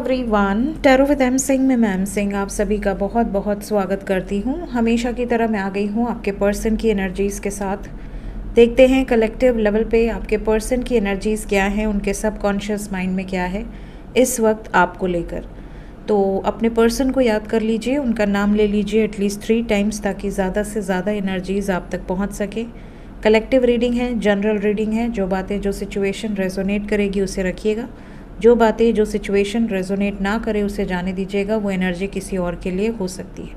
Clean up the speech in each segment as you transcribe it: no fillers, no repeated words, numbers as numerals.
Everyone, tarot with M Singh में ma'am Singh आप सभी का बहुत बहुत स्वागत करती हूँ। हमेशा की तरह मैं आ गई हूँ आपके पर्सन की एनर्जीज़ के साथ। देखते हैं कलेक्टिव लेवल पे आपके पर्सन की एनर्जीज़ क्या हैं, उनके सबकॉन्शियस माइंड में क्या है इस वक्त आपको लेकर। तो अपने पर्सन को याद कर लीजिए, उनका नाम ले लीजिए एटलीस्ट 3 टाइम्स ताकि ज़्यादा से ज़्यादा एनर्जीज़ आप तक पहुँच सके। कलेक्टिव रीडिंग है, जनरल रीडिंग है। जो बातें जो सिचुएशन रेजोनेट करेगी उसे रखिएगा, जो बातें जो सिचुएशन रेजोनेट ना करे उसे जाने दीजिएगा। वो एनर्जी किसी और के लिए हो सकती है।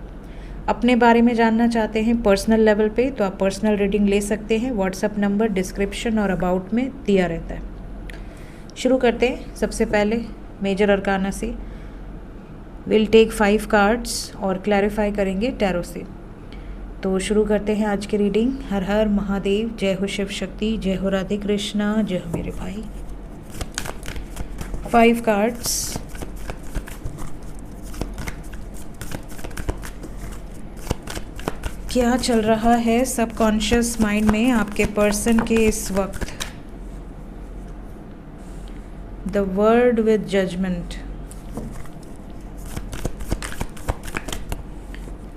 अपने बारे में जानना चाहते हैं पर्सनल लेवल पे तो आप पर्सनल रीडिंग ले सकते हैं। व्हाट्सअप नंबर डिस्क्रिप्शन और अबाउट में दिया रहता है। शुरू करते हैं। सबसे पहले मेजर अरकाना से विल टेक 5 कार्ड्स और क्लैरिफाई करेंगे टैरो से। तो शुरू करते हैं आज की रीडिंग। हर हर महादेव, जय हो शिव शक्ति, जय हो राधे कृष्णा, जय हो मेरे भाई। 5 कार्ड्स। क्या चल रहा है सबकॉन्शियस माइंड में आपके पर्सन के इस वक्त? The world with judgement.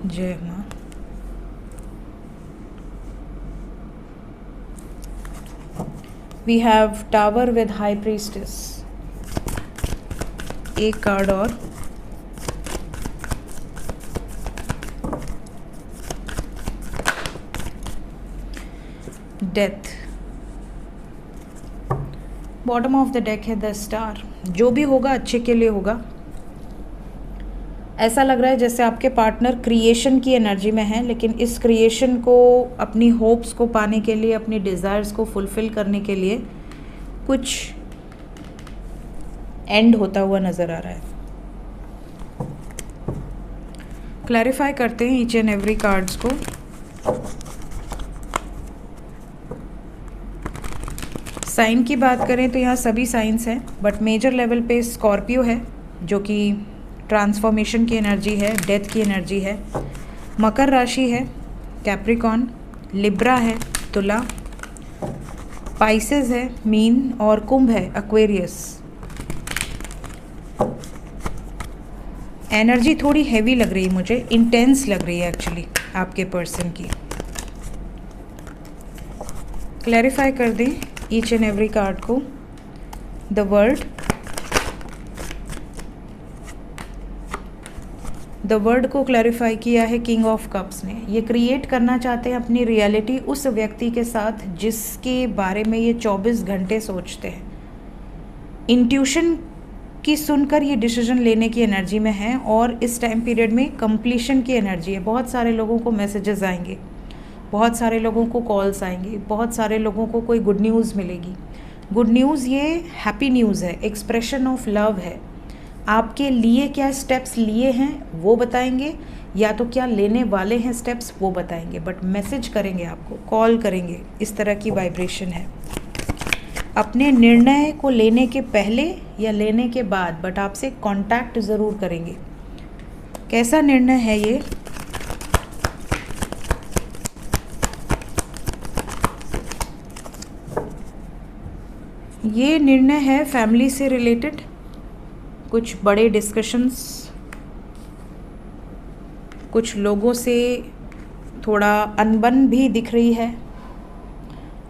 जय माँ। We have tower with high priestess. एक कार्ड और। Death. Bottom of the deck है द स्टार। जो भी होगा अच्छे के लिए होगा। ऐसा लग रहा है जैसे आपके पार्टनर क्रिएशन की एनर्जी में है, लेकिन इस क्रिएशन को अपनी होप्स को पाने के लिए, अपनी डिज़ायर्स को फुलफ़िल करने के लिए कुछ एंड होता हुआ नज़र आ रहा है। क्लैरिफाई करते हैं ईच एंड एवरी कार्ड्स को। साइन की बात करें तो यहाँ सभी साइंस हैं, बट मेजर लेवल पे स्कॉर्पियो है जो कि ट्रांसफॉर्मेशन की एनर्जी है, डेथ की एनर्जी है। मकर राशि है कैप्रिकॉन, लिब्रा है तुला, पाइसेस है मीन और कुंभ है एक्वेरियस। एनर्जी थोड़ी हैवी लग रही है मुझे, इंटेंस लग रही है एक्चुअली आपके पर्सन की। क्लैरिफाई कर दें ईच एंड एवरी कार्ड को। द वर्ड को क्लैरिफाई किया है किंग ऑफ कप्स ने। ये क्रिएट करना चाहते हैं अपनी रियलिटी उस व्यक्ति के साथ जिसके बारे में ये 24 घंटे सोचते हैं। इंट्यूशन की सुनकर ये डिसीजन लेने की एनर्जी में है और इस टाइम पीरियड में कंप्लीशन की एनर्जी है। बहुत सारे लोगों को मैसेजेस आएंगे, बहुत सारे लोगों को कॉल्स आएंगे, बहुत सारे लोगों को कोई गुड न्यूज़ मिलेगी। गुड न्यूज़ ये हैप्पी न्यूज़ है, एक्सप्रेशन ऑफ लव है। आपके लिए क्या स्टेप्स लिए हैं वो बताएंगे, या तो क्या लेने वाले हैं स्टेप्स वो बताएंगे, बट मैसेज करेंगे आपको, कॉल करेंगे। इस तरह की वाइब्रेशन है। अपने निर्णय को लेने के पहले या लेने के बाद, बट आपसे कांटेक्ट ज़रूर करेंगे। कैसा निर्णय है ये? ये निर्णय है फैमिली से रिलेटेड, कुछ बड़े डिस्कशंस, कुछ लोगों से थोड़ा अनबन भी दिख रही है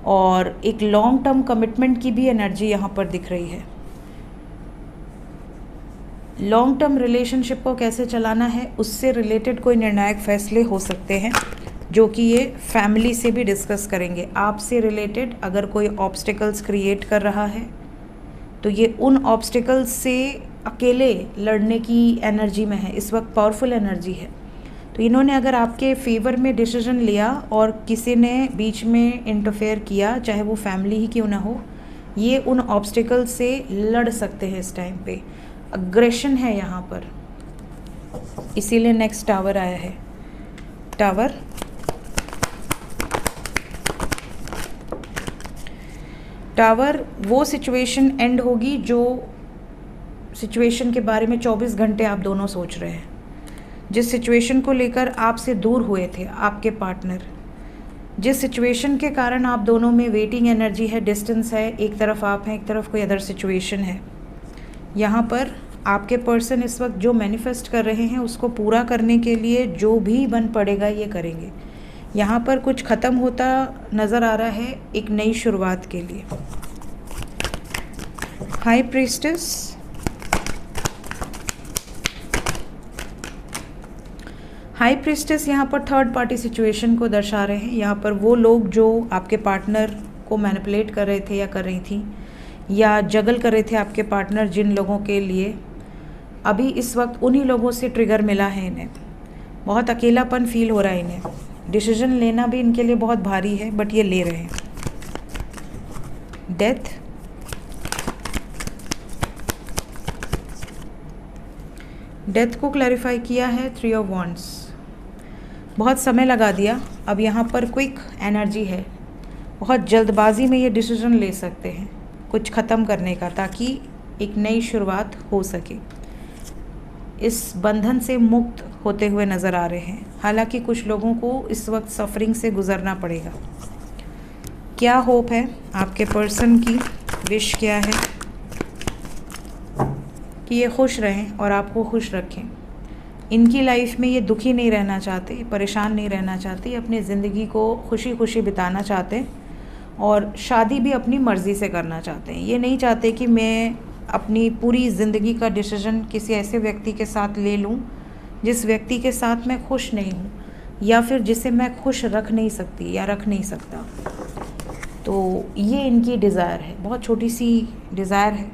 और एक लॉन्ग टर्म कमिटमेंट की भी एनर्जी यहाँ पर दिख रही है। लॉन्ग टर्म रिलेशनशिप को कैसे चलाना है उससे रिलेटेड कोई निर्णायक फैसले हो सकते हैं जो कि ये फैमिली से भी डिस्कस करेंगे। आपसे रिलेटेड अगर कोई ऑब्स्टिकल्स क्रिएट कर रहा है तो ये उन ऑब्स्टिकल्स से अकेले लड़ने की एनर्जी में है। इस वक्त पावरफुल एनर्जी है। तो इन्होंने अगर आपके फेवर में डिसीजन लिया और किसी ने बीच में इंटरफेयर किया, चाहे वो फैमिली ही क्यों ना हो, ये उन ऑब्स्टिकल से लड़ सकते हैं। इस टाइम पे अग्रेशन है यहाँ पर, इसीलिए नेक्स्ट टावर आया है। टावर वो सिचुएशन एंड होगी जो सिचुएशन के बारे में 24 घंटे आप दोनों सोच रहे हैं, जिस सिचुएशन को लेकर आपसे दूर हुए थे आपके पार्टनर, जिस सिचुएशन के कारण आप दोनों में वेटिंग एनर्जी है, डिस्टेंस है, एक तरफ आप हैं, एक तरफ कोई अदर सिचुएशन है। यहाँ पर आपके पर्सन इस वक्त जो मैनिफेस्ट कर रहे हैं उसको पूरा करने के लिए जो भी बन पड़ेगा ये करेंगे। यहाँ पर कुछ ख़त्म होता नज़र आ रहा है एक नई शुरुआत के लिए। हाई प्रीस्टेस, हाई प्रीस्टेस यहाँ पर थर्ड पार्टी सिचुएशन को दर्शा रहे हैं। यहाँ पर वो लोग जो आपके पार्टनर को मैनिपुलेट कर रहे थे या कर रही थी या जगल कर रहे थे आपके पार्टनर, जिन लोगों के लिए अभी इस वक्त उन्हीं लोगों से ट्रिगर मिला है। इन्हें बहुत अकेलापन फील हो रहा है, इन्हें डिसीजन लेना भी इनके लिए बहुत भारी है, बट ये ले रहे हैं। डेथ, डेथ को क्लैरिफाई किया है 3 ऑफ वॉन्ड्स। बहुत समय लगा दिया, अब यहाँ पर क्विक एनर्जी है, बहुत जल्दबाजी में ये डिसीजन ले सकते हैं कुछ ख़त्म करने का, ताकि एक नई शुरुआत हो सके। इस बंधन से मुक्त होते हुए नज़र आ रहे हैं। हालांकि कुछ लोगों को इस वक्त सफरिंग से गुज़रना पड़ेगा। क्या होप है आपके पर्सन की, विश क्या है कि ये खुश रहें और आपको खुश रखें। इनकी लाइफ में ये दुखी नहीं रहना चाहते, परेशान नहीं रहना चाहते, अपनी ज़िंदगी को खुशी खुशी बिताना चाहते और शादी भी अपनी मर्ज़ी से करना चाहते हैं। ये नहीं चाहते कि मैं अपनी पूरी ज़िंदगी का डिसीजन किसी ऐसे व्यक्ति के साथ ले लूं जिस व्यक्ति के साथ मैं खुश नहीं हूं या फिर जिसे मैं खुश रख नहीं सकती या रख नहीं सकता। तो ये इनकी डिज़ायर है, बहुत छोटी सी डिज़ायर है।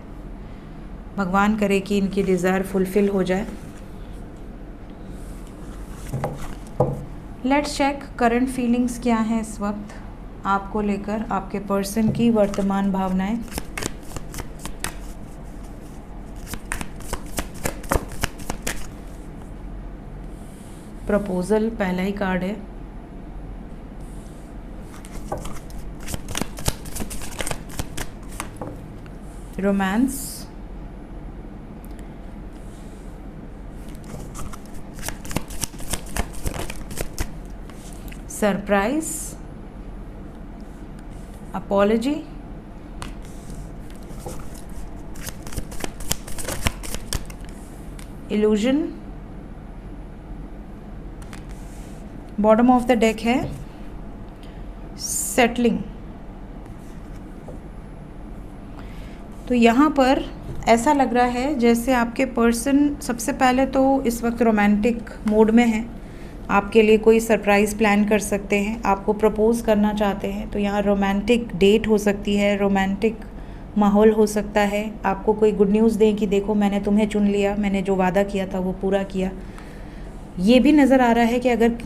भगवान करे कि इनकी डिज़ायर फुलफ़िल हो जाए। लेट्स चेक करंट फीलिंग्स क्या हैं इस वक्त आपको लेकर, आपके पर्सन की वर्तमान भावनाएं। प्रपोजल पहला ही कार्ड है। Romance, surprise, apology, illusion. Bottom of the deck है सेटलिंग। तो यहाँ पर ऐसा लग रहा है जैसे आपके पर्सन सबसे पहले तो इस वक्त रोमांटिक मूड में है, आपके लिए कोई सरप्राइज़ प्लान कर सकते हैं, आपको प्रपोज़ करना चाहते हैं। तो यहाँ रोमांटिक डेट हो सकती है, रोमांटिक माहौल हो सकता है। आपको कोई गुड न्यूज़ दें कि देखो मैंने तुम्हें चुन लिया, मैंने जो वादा किया था वो पूरा किया। ये भी नज़र आ रहा है कि अगर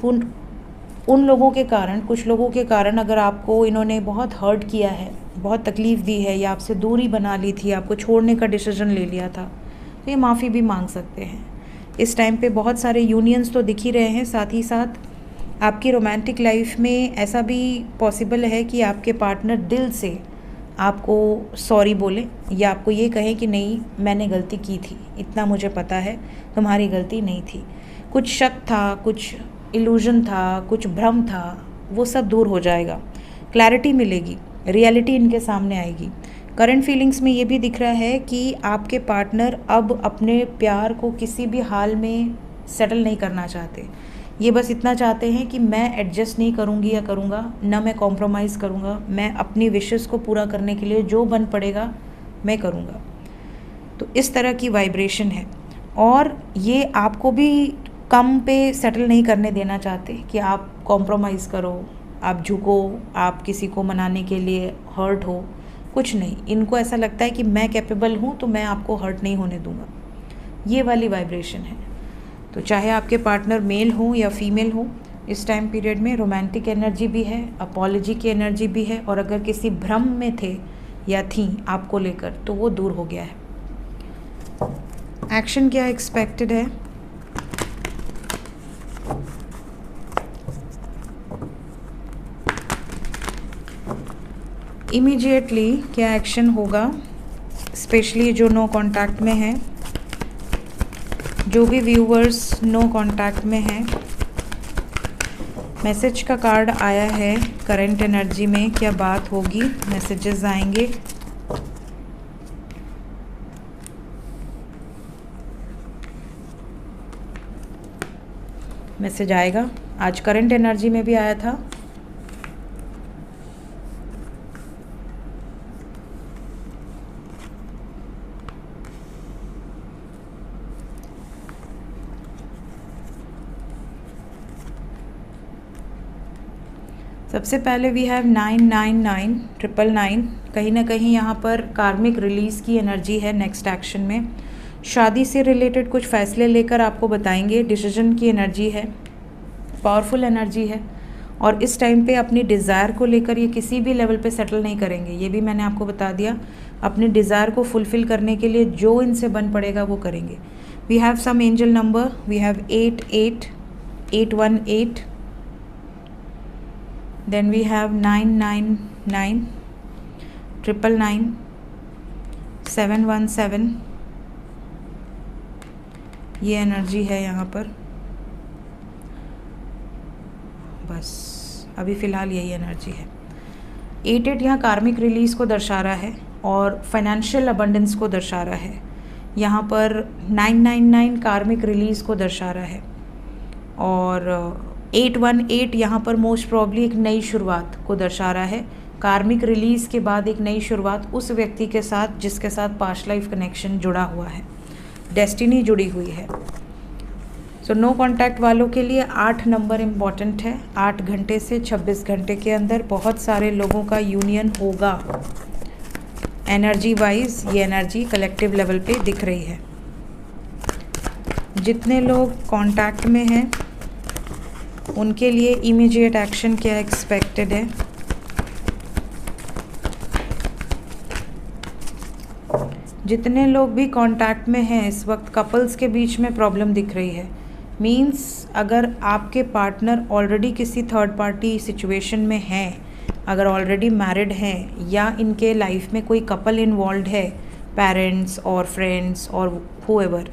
उन लोगों के कारण, कुछ लोगों के कारण अगर आपको इन्होंने बहुत हर्ट किया है, बहुत तकलीफ़ दी है या आपसे दूरी बना ली थी, आपको छोड़ने का डिसीजन ले लिया था, तो ये माफ़ी भी मांग सकते हैं। इस टाइम पे बहुत सारे यूनियंस तो दिख ही रहे हैं। साथ ही साथ आपकी रोमांटिक लाइफ में ऐसा भी पॉसिबल है कि आपके पार्टनर दिल से आपको सॉरी बोले या आपको ये कहें कि नहीं मैंने गलती की थी, इतना मुझे पता है, तुम्हारी गलती नहीं थी। कुछ शक था, कुछ इल्यूजन था, कुछ भ्रम था, वो सब दूर हो जाएगा, क्लैरिटी मिलेगी, रियलिटी इनके सामने आएगी। करंट फीलिंग्स में ये भी दिख रहा है कि आपके पार्टनर अब अपने प्यार को किसी भी हाल में सेटल नहीं करना चाहते। ये बस इतना चाहते हैं कि मैं एडजस्ट नहीं करूँगी या करूँगा, ना मैं कॉम्प्रोमाइज़ करूँगा, मैं अपनी विशेस को पूरा करने के लिए जो बन पड़ेगा मैं करूँगा। तो इस तरह की वाइब्रेशन है और ये आपको भी कम पे सेटल नहीं करने देना चाहते कि आप कॉम्प्रोमाइज़ करो, आप झुको, आप किसी को मनाने के लिए हर्ट हो, कुछ नहीं। इनको ऐसा लगता है कि मैं कैपेबल हूँ तो मैं आपको हर्ट नहीं होने दूँगा। ये वाली वाइब्रेशन है। तो चाहे आपके पार्टनर मेल हो या फीमेल हो, इस टाइम पीरियड में रोमांटिक एनर्जी भी है, अपॉलजी की एनर्जी भी है और अगर किसी भ्रम में थे या थी आपको लेकर तो वो दूर हो गया है। एक्शन क्या एक्सपेक्टेड है? इमीडिएटली क्या एक्शन होगा, स्पेशली जो नो कांटेक्ट में है, जो भी व्यूवर्स नो कांटेक्ट में हैं। मैसेज का कार्ड आया है, करंट एनर्जी में क्या बात होगी, मैसेजेस आएंगे। मैसेज आएगा। आज करंट एनर्जी में भी आया था। सबसे पहले वी हैव 999 कहीं ना कहीं यहाँ पर कार्मिक रिलीज़ की एनर्जी है। नेक्स्ट एक्शन में शादी से रिलेटेड कुछ फैसले लेकर आपको बताएंगे। डिसीजन की एनर्जी है, पावरफुल एनर्जी है। और इस टाइम पे अपनी डिज़ायर को लेकर ये किसी भी लेवल पे सेटल नहीं करेंगे, ये भी मैंने आपको बता दिया। अपनी डिज़ायर को फुलफ़िल करने के लिए जो इनसे बन पड़ेगा वो करेंगे। We have some angel number, we have 88, 818, then we have 999, 999, 717। ये एनर्जी है यहाँ पर। बस अभी फ़िलहाल यही एनर्जी है। 88 यहाँ कार्मिक रिलीज़ को दर्शा रहा है और फाइनेंशियल अबंडेंस को दर्शा रहा है। यहाँ पर 999 कार्मिक रिलीज़ को दर्शा रहा है और 818 यहाँ पर मोस्ट प्रॉब्ली एक नई शुरुआत को दर्शा रहा है। कार्मिक रिलीज़ के बाद एक नई शुरुआत उस व्यक्ति के साथ जिसके साथ पास्ट लाइफ कनेक्शन जुड़ा हुआ है, डेस्टिनी जुड़ी हुई है। सो नो कॉन्टैक्ट वालों के लिए 8 नंबर इम्पॉर्टेंट है। 8 घंटे से 26 घंटे के अंदर बहुत सारे लोगों का यूनियन होगा। एनर्जी वाइज ये एनर्जी कलेक्टिव लेवल पे दिख रही है। जितने लोग कॉन्टैक्ट में हैं उनके लिए इमीडिएट एक्शन क्या एक्सपेक्टेड है। जितने लोग भी कांटेक्ट में हैं इस वक्त, कपल्स के बीच में प्रॉब्लम दिख रही है। मींस अगर आपके पार्टनर ऑलरेडी किसी थर्ड पार्टी सिचुएशन में हैं, अगर ऑलरेडी मैरिड हैं या इनके लाइफ में कोई कपल इन्वॉल्व है, पेरेंट्स और फ्रेंड्स और हूएवर,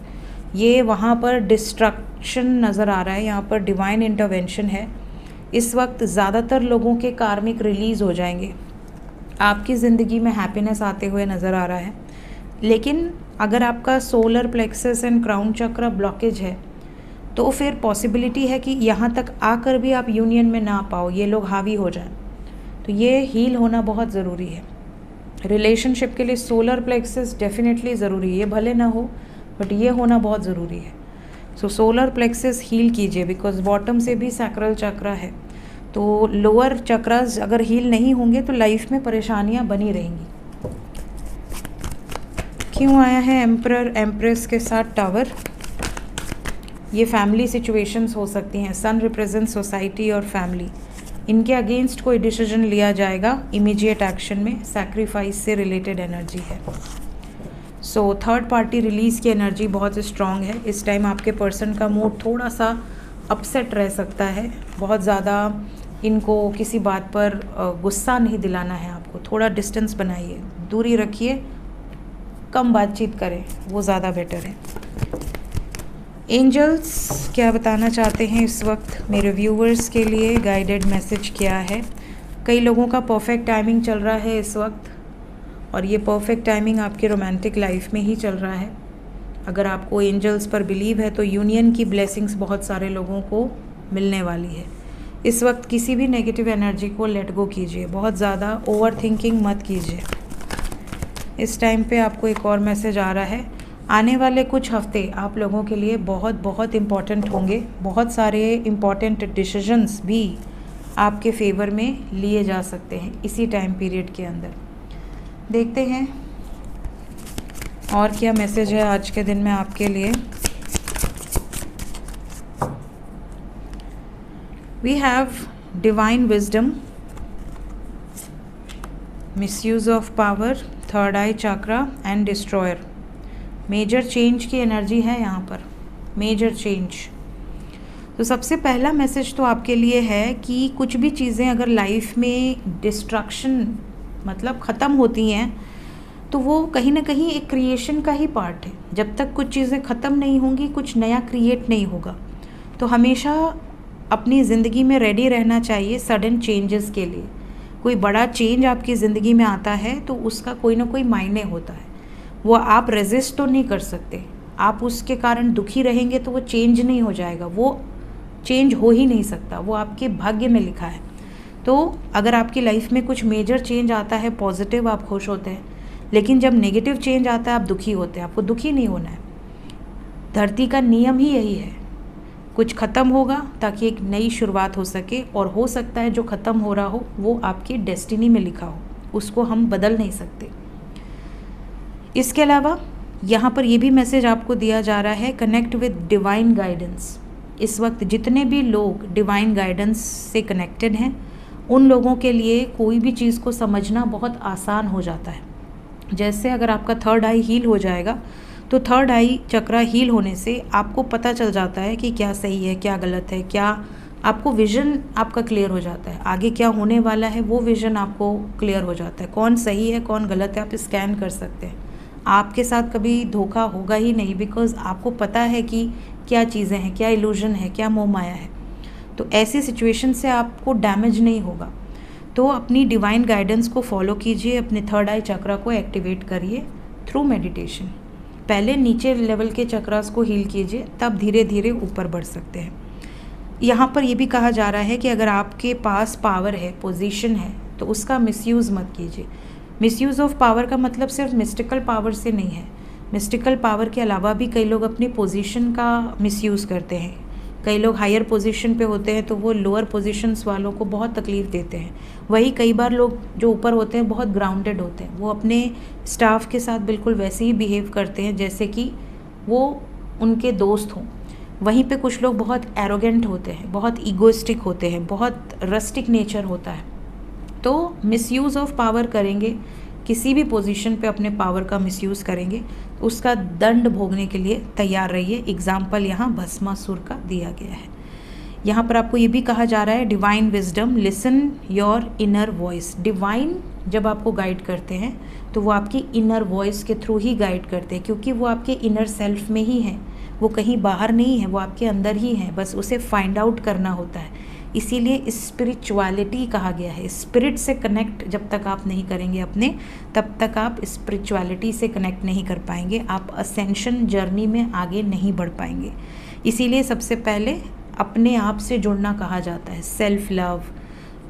ये वहाँ पर डिस्ट्रक्शन नज़र आ रहा है। यहाँ पर डिवाइन इंटरवेंशन है। इस वक्त ज़्यादातर लोगों के कार्मिक रिलीज़ हो जाएंगे। आपकी ज़िंदगी में हैप्पीनेस आते हुए नज़र आ रहा है। लेकिन अगर आपका सोलर प्लेक्सस एंड क्राउन चक्र ब्लॉकेज है तो फिर पॉसिबिलिटी है कि यहाँ तक आकर भी आप यूनियन में ना पाओ, ये लोग हावी हो जाएं। तो ये हील होना बहुत ज़रूरी है। रिलेशनशिप के लिए सोलर प्लेक्सस डेफिनेटली ज़रूरी है। ये भले ना हो बट ये होना बहुत ज़रूरी है। सो सोलर प्लेक्सस हील कीजिए, बिकॉज बॉटम से भी सैक्रल चक्र है। तो लोअर चक्रास अगर हील नहीं होंगे तो लाइफ में परेशानियां बनी रहेंगी। क्यों आया है एम्परर एम्प्रेस के साथ टावर? ये फैमिली सिचुएशंस हो सकती हैं। सन रिप्रेजेंट सोसाइटी और फैमिली। इनके अगेंस्ट कोई डिसीजन लिया जाएगा इमीडिएट एक्शन में। सैक्रिफाइस से रिलेटेड एनर्जी है। सो थर्ड पार्टी रिलीज़ की एनर्जी बहुत स्ट्रॉन्ग है। इस टाइम आपके पर्सन का मूड थोड़ा सा अपसेट रह सकता है। बहुत ज़्यादा इनको किसी बात पर गुस्सा नहीं दिलाना है आपको। थोड़ा डिस्टेंस बनाइए, दूरी रखिए, कम बातचीत करें, वो ज़्यादा बेटर है। एंजल्स क्या बताना चाहते हैं इस वक्त मेरे व्यूवर्स के लिए? गाइडेड मैसेज क्या है? कई लोगों का परफेक्ट टाइमिंग चल रहा है इस वक्त और ये परफेक्ट टाइमिंग आपके रोमांटिक लाइफ में ही चल रहा है। अगर आपको एंजल्स पर बिलीव है तो यूनियन की ब्लेसिंग्स बहुत सारे लोगों को मिलने वाली है। इस वक्त किसी भी नेगेटिव एनर्जी को लेट गो कीजिए। बहुत ज़्यादा ओवर थिंकिंग मत कीजिए। इस टाइम पे आपको एक और मैसेज आ रहा है। आने वाले कुछ हफ्ते आप लोगों के लिए बहुत बहुत इम्पॉर्टेंट होंगे। बहुत सारे इम्पॉर्टेंट डिसीजंस भी आपके फेवर में लिए जा सकते हैं इसी टाइम पीरियड के अंदर। देखते हैं और क्या मैसेज है आज के दिन में आपके लिए। We have divine wisdom, misuse of power, third eye chakra and destroyer. Major change की एनर्जी है यहाँ पर, मेजर चेंज। तो सबसे पहला मैसेज तो आपके लिए है कि कुछ भी चीज़ें अगर लाइफ में डिस्ट्रक्शन मतलब ख़त्म होती हैं तो वो कहीं ना कहीं एक क्रिएशन का ही पार्ट है। जब तक कुछ चीज़ें ख़त्म नहीं होंगी कुछ नया क्रिएट नहीं होगा। तो हमेशा अपनी ज़िंदगी में रेडी रहना चाहिए सडन चेंजेस के लिए। कोई बड़ा चेंज आपकी ज़िंदगी में आता है तो उसका कोई ना कोई मायने होता है। वो आप रेजिस्ट तो नहीं कर सकते। आप उसके कारण दुखी रहेंगे तो वो चेंज नहीं हो जाएगा, वो चेंज हो ही नहीं सकता, वो आपके भाग्य में लिखा है। तो अगर आपकी लाइफ में कुछ मेजर चेंज आता है पॉजिटिव, आप खुश होते हैं, लेकिन जब नेगेटिव चेंज आता है आप दुखी होते हैं। आपको दुखी नहीं होना है, धरती का नियम ही यही है, कुछ ख़त्म होगा ताकि एक नई शुरुआत हो सके, और हो सकता है जो ख़त्म हो रहा हो वो आपकी डेस्टिनी में लिखा हो, उसको हम बदल नहीं सकते। इसके अलावा यहाँ पर ये भी मैसेज आपको दिया जा रहा है, कनेक्ट विद डिवाइन गाइडेंस। इस वक्त जितने भी लोग डिवाइन गाइडेंस से कनेक्टेड हैं उन लोगों के लिए कोई भी चीज़ को समझना बहुत आसान हो जाता है। जैसे अगर आपका थर्ड आई हील हो जाएगा तो थर्ड आई चक्रा हील होने से आपको पता चल जाता है कि क्या सही है क्या गलत है, क्या आपको विज़न आपका क्लियर हो जाता है, आगे क्या होने वाला है वो विज़न आपको क्लियर हो जाता है, कौन सही है कौन गलत है आप स्कैन कर सकते हैं। आपके साथ कभी धोखा होगा ही नहीं, बिकॉज़ आपको पता है कि क्या चीज़ें हैं, क्या इल्यूजन है, क्या मोह माया है। तो ऐसी सिचुएशन से आपको डैमेज नहीं होगा। तो अपनी डिवाइन गाइडेंस को फॉलो कीजिए, अपने थर्ड आई चक्रा को एक्टिवेट करिए थ्रू मेडिटेशन। पहले नीचे लेवल के चक्रास को हील कीजिए, तब धीरे धीरे ऊपर बढ़ सकते हैं। यहाँ पर ये भी कहा जा रहा है कि अगर आपके पास पावर है, पोजीशन है, तो उसका मिसयूज़ मत कीजिए। मिसयूज़ ऑफ पावर का मतलब सिर्फ मिस्टिकल पावर से नहीं है। मिस्टिकल पावर के अलावा भी कई लोग अपनी पोजीशन का मिसयूज़ करते हैं। कई लोग हायर पोजीशन पे होते हैं तो वो लोअर पोजीशंस वालों को बहुत तकलीफ़ देते हैं। वही कई बार लोग जो ऊपर होते हैं बहुत ग्राउंडेड होते हैं, वो अपने स्टाफ के साथ बिल्कुल वैसे ही बिहेव करते हैं जैसे कि वो उनके दोस्त हों। वहीं पे कुछ लोग बहुत एरोगेंट होते हैं, बहुत ईगोइस्टिक होते हैं, बहुत रस्टिक नेचर होता है। तो मिसयूज़ ऑफ पावर करेंगे, किसी भी पोजीशन पे अपने पावर का मिसयूज़ करेंगे, उसका दंड भोगने के लिए तैयार रहिए। एग्जाम्पल यहाँ भस्मासुर का दिया गया है। यहाँ पर आपको ये भी कहा जा रहा है, divine wisdom, listen your inner voice. Divine जब आपको गाइड करते हैं तो वो आपकी इनर वॉइस के थ्रू ही गाइड करते हैं, क्योंकि वो आपके इनर सेल्फ में ही है, वो कहीं बाहर नहीं है, वो आपके अंदर ही है, बस उसे फाइंड आउट करना होता है। इसीलिए स्पिरिचुअलिटी कहा गया है। स्पिरिट से कनेक्ट जब तक आप नहीं करेंगे अपने, तब तक आप स्पिरिचुअलिटी से कनेक्ट नहीं कर पाएंगे, आप असेंशन जर्नी में आगे नहीं बढ़ पाएंगे। इसीलिए सबसे पहले अपने आप से जुड़ना कहा जाता है, self love,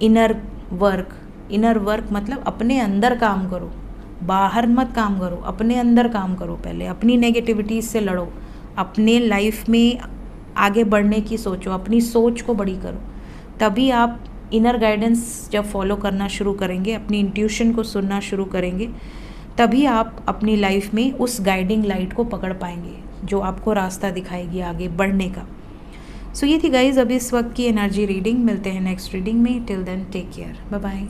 inner work. Inner work मतलब अपने अंदर काम करो, बाहर मत काम करो, अपने अंदर काम करो। पहले अपनी नेगेटिविटीज़ से लड़ो, अपने लाइफ में आगे बढ़ने की सोचो, अपनी सोच को बड़ी करो। तभी आप इनर गाइडेंस जब फॉलो करना शुरू करेंगे, अपनी इंट्यूशन को सुनना शुरू करेंगे, तभी आप अपनी लाइफ में उस गाइडिंग लाइट को पकड़ पाएंगे जो आपको रास्ता दिखाएगी आगे बढ़ने का। सो ये थी गाइज अभी इस वक्त की एनर्जी रीडिंग। मिलते हैं नेक्स्ट रीडिंग में। Till then take care, bye bye.